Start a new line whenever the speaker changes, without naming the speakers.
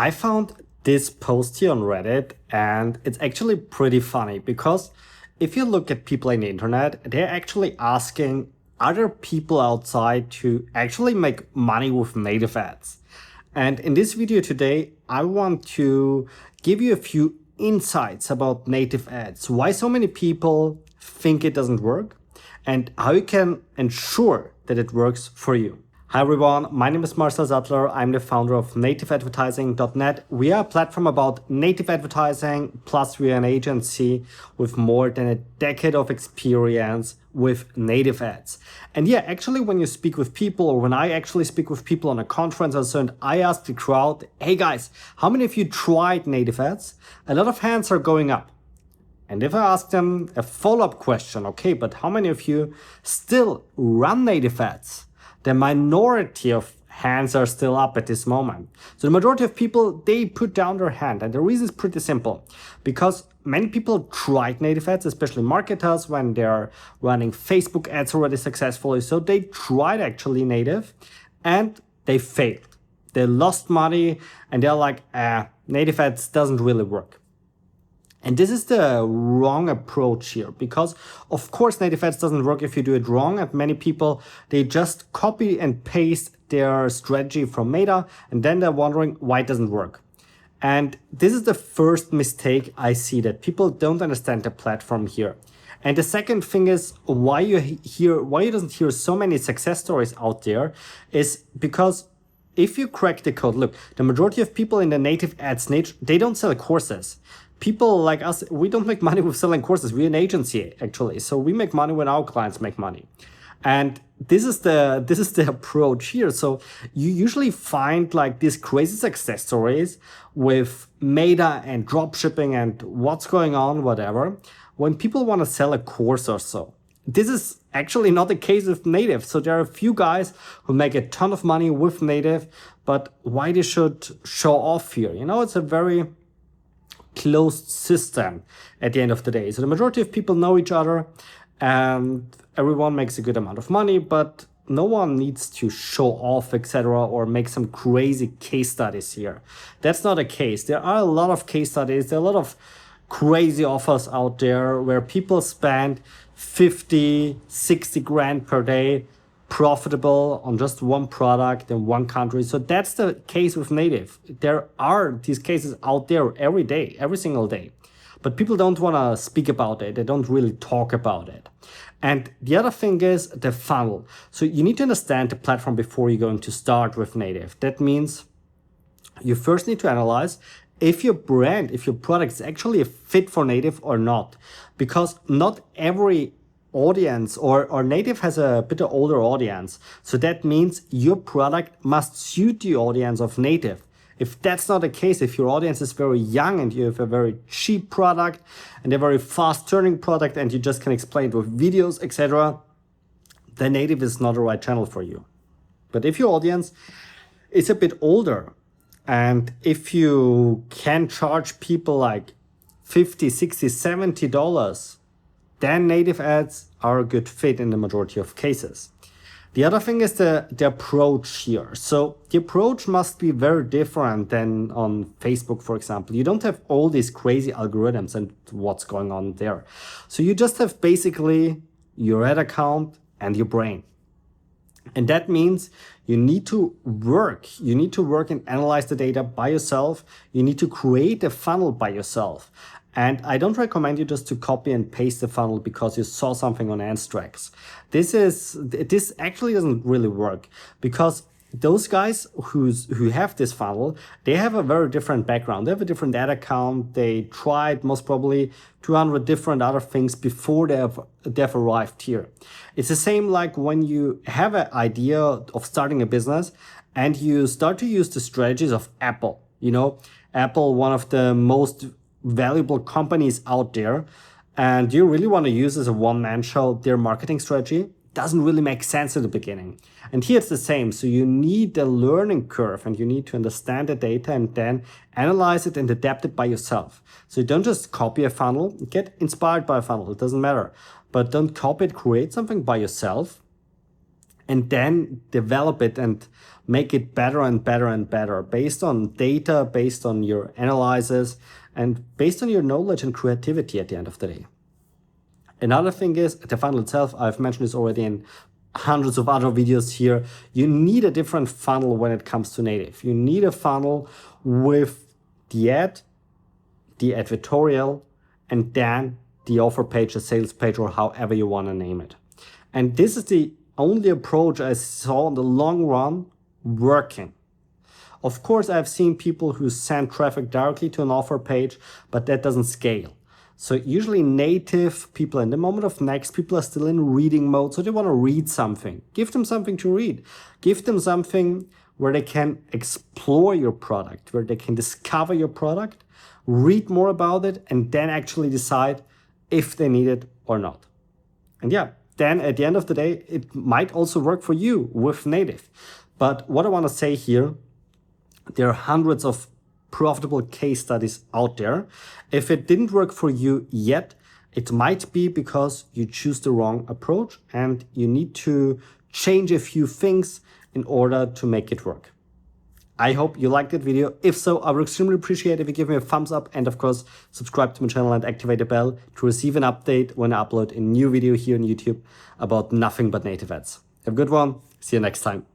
I found this post here on Reddit, and it's actually pretty funny because if you look at people in the internet, they're actually asking other people outside to actually make money with native ads. And in this video today, I want to give you a few insights about native ads, why so many people think it doesn't work, and how you can ensure that it works for you. Hi everyone, my name is Marcel Sattler. I'm the founder of nativeadvertising.net. We are a platform about native advertising, plus we are an agency with more than a decade of experience with native ads. And yeah, actually when you speak with people, or when I actually speak with people on a conference or so, and I ask the crowd, hey guys, how many of you tried native ads? A lot of hands are going up. And if I ask them a follow-up question, okay, but how many of you still run native ads? The minority of hands are still up at this moment. So the majority of people, they put down their hand. And the reason is pretty simple. Because many people tried native ads, especially marketers, when they're running Facebook ads already successfully. So they tried actually native and they failed. They lost money and they're like, native ads doesn't really work. And this is the wrong approach here because, of course, native ads doesn't work if you do it wrong. And many people, they just copy and paste their strategy from Meta and then they're wondering why it doesn't work. And this is the first mistake I see, that people don't understand the platform here. And the second thing is why you doesn't hear so many success stories out there is because if you crack the code, look, the majority of people in the native ads niche, they don't sell courses. People like us, we don't make money with selling courses. We're an agency, actually. So we make money when our clients make money. And this is the approach here. So you usually find like these crazy success stories with Meta and dropshipping and what's going on, whatever, when people want to sell a course or so. This is actually not the case with native. So there are a few guys who make a ton of money with native, but why they should show off here? You know, it's a very closed system at the end of the day. So the majority of people know each other and everyone makes a good amount of money, but no one needs to show off, etc., or make some crazy case studies here. That's not the case. There are a lot of case studies. There are a lot of crazy offers out there where people spend 50, 60 grand per day profitable on just one product in one country. So that's the case with native. There are these cases out there every day, every single day. But people don't want to speak about it. They don't really talk about it. And the other thing is the funnel. So you need to understand the platform before you're going to start with native. That means you first need to analyze if your brand, if your product is actually a fit for native or not. Because not every audience or native has a bit of older audience. So that means your product must suit the audience of native. If that's not the case, if your audience is very young and you have a very cheap product and a very fast turning product and you just can explain it with videos, etc., then native is not the right channel for you. But if your audience is a bit older and if you can charge people like $50, $60, $70, then native ads are a good fit in the majority of cases. The other thing is the approach here. So the approach must be very different than on Facebook, for example. You don't have all these crazy algorithms and what's going on there. So you just have basically your ad account and your brain. And that means you need to work. You need to work and analyze the data by yourself. You need to create a funnel by yourself. And I don't recommend you just to copy and paste the funnel because you saw something on Anstrax. This actually doesn't really work because those guys who have this funnel, they have a very different background. They have a different ad account. They tried most probably 200 different other things before they've arrived here. It's the same like when you have an idea of starting a business and you start to use the strategies of Apple. You know, Apple, one of the most valuable companies out there, and you really want to use as a one-man show their marketing strategy, doesn't really make sense in the beginning. And here it's the same. So you need a learning curve and you need to understand the data and then analyze it and adapt it by yourself. So you don't just copy a funnel, get inspired by a funnel, it doesn't matter. But don't copy it, create something by yourself and then develop it and make it better and better and better based on data, based on your analysis, and based on your knowledge and creativity at the end of the day. Another thing is the funnel itself. I've mentioned this already in hundreds of other videos here. You need a different funnel when it comes to native. You need a funnel with the ad, the advertorial, and then the offer page, the sales page, or however you want to name it. And this is the only approach I saw in the long run working. Of course, I've seen people who send traffic directly to an offer page, but that doesn't scale. So usually native people, in the moment of next, people are still in reading mode, so they want to read something. Give them something to read. Give them something where they can explore your product, where they can discover your product, read more about it, and then actually decide if they need it or not. And yeah, then at the end of the day, it might also work for you with native. But what I want to say here, there are hundreds of profitable case studies out there. If it didn't work for you yet, it might be because you choose the wrong approach and you need to change a few things in order to make it work. I hope you liked that video. If so, I would extremely appreciate if you give me a thumbs up and of course, subscribe to my channel and activate the bell to receive an update when I upload a new video here on YouTube about nothing but native ads. Have a good one. See you next time.